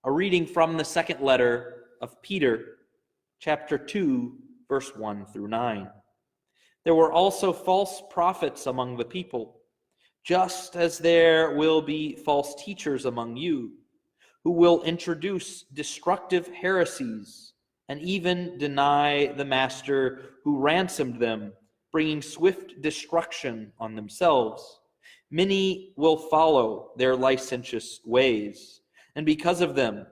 A reading from the second letter of Peter, chapter 2, verse 1 through 9. There were also false prophets among the people, just as there will be false teachers among you, who will introduce destructive heresies and even deny the master who ransomed them, bringing swift destruction on themselves. Many will follow their licentious ways, and because of them,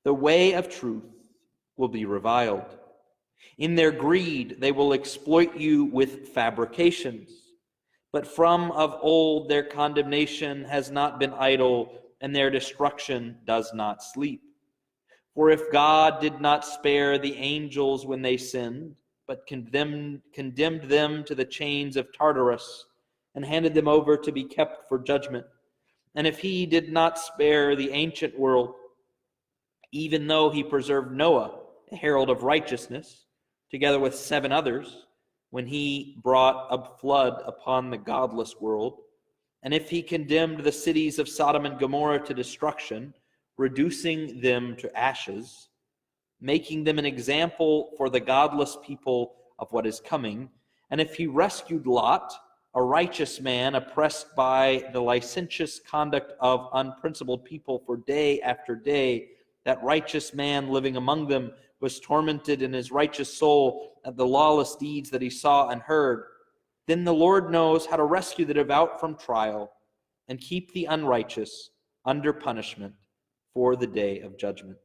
the way of truth will be reviled. In their greed, they will exploit you with fabrications. But from of old their condemnation has not been idle, and their destruction does not sleep. For if God did not spare the angels when they sinned, but condemned them to the chains of Tartarus, and handed them over to be kept for judgment, and if he did not spare the ancient world, even though he preserved Noah, a herald of righteousness, together with 7 others, when he brought a flood upon the godless world, and if he condemned the cities of Sodom and Gomorrah to destruction, reducing them to ashes, making them an example for the godless people of what is coming, and if he rescued Lot, a righteous man oppressed by the licentious conduct of unprincipled people for day after day, that righteous man living among them was tormented in his righteous soul at the lawless deeds that he saw and heard. Then the Lord knows how to rescue the devout from trial and keep the unrighteous under punishment for the day of judgment.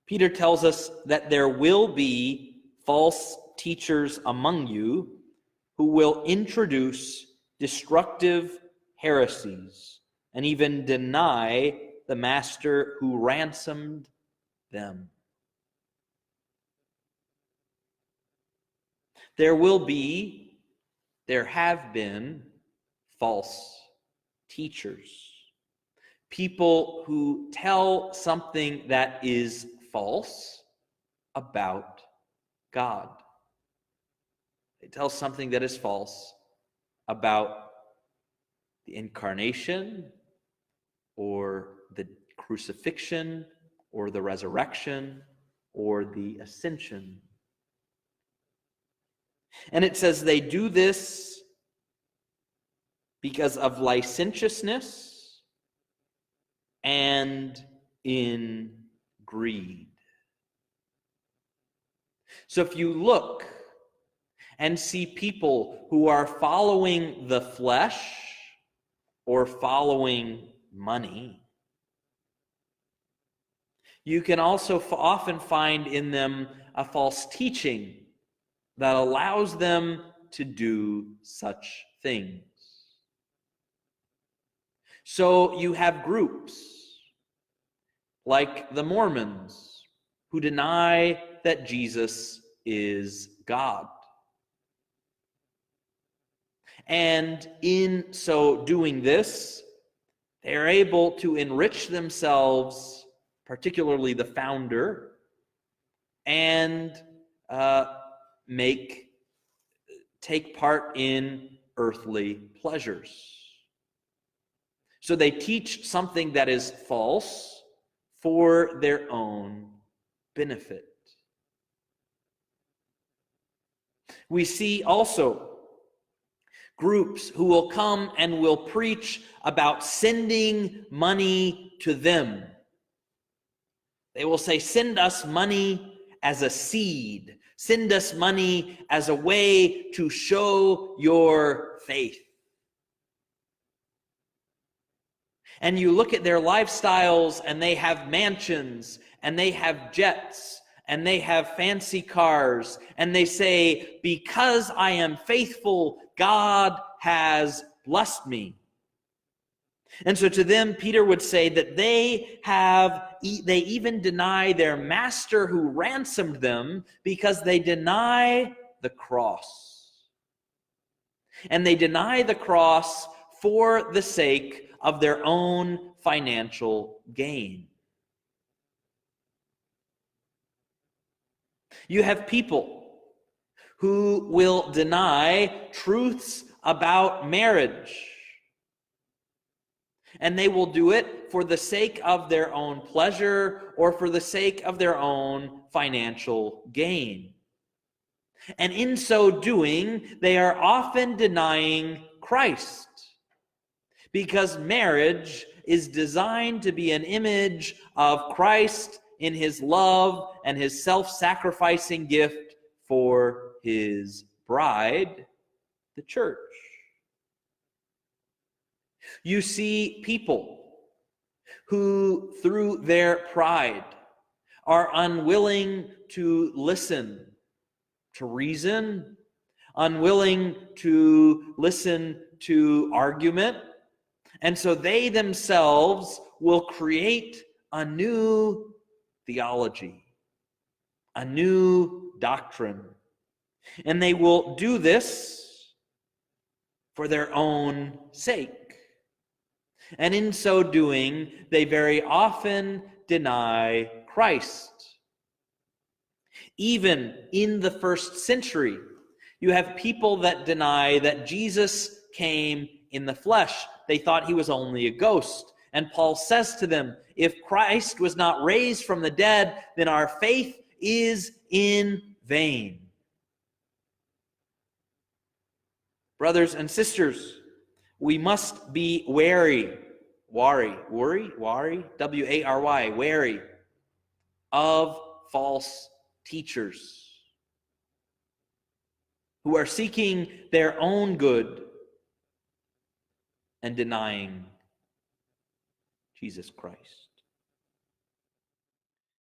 Peter tells us that there will be false teachers among you who will introduce destructive heresies and even deny the master who ransomed them. There have been false teachers. People who tell something that is false about God. They tell something that is false about the incarnation or the crucifixion or the resurrection or the ascension. And it says they do this because of licentiousness and in greed. So if you look and see people who are following the flesh or following money, you can also often find in them a false teaching that allows them to do such things. So you have groups like the Mormons who deny that Jesus is God. And in so doing this, they are able to enrich themselves, particularly the founder, and take part in earthly pleasures. So they teach something that is false for their own benefit. We see also groups who will come and will preach about sending money to them. They will say, send us money as a seed. Send us money as a way to show your faith. And you look at their lifestyles, and they have mansions, and they have jets, and they have fancy cars, and they say, because I am faithful, God has blessed me. And so to them, Peter would say that they even deny their master who ransomed them because they deny the cross. And they deny the cross for the sake of their own financial gain. You have people who will deny truths about marriage And they will do it for the sake of their own pleasure or for the sake of their own financial gain. And in so doing, they are often denying Christ, because marriage is designed to be an image of Christ in his love and his self-sacrificing gift for his bride, the church. You see people who, through their pride, are unwilling to listen to reason, unwilling to listen to argument, and so they themselves will create a new theology, a new doctrine, and they will do this for their own sake. And in so doing, they very often deny Christ. Even in the first century, you have people that deny that Jesus came in the flesh. They thought he was only a ghost. And Paul says to them, if Christ was not raised from the dead, then our faith is in vain. Brothers and sisters, we must be wary, wary, wary of false teachers who are seeking their own good and denying Jesus Christ.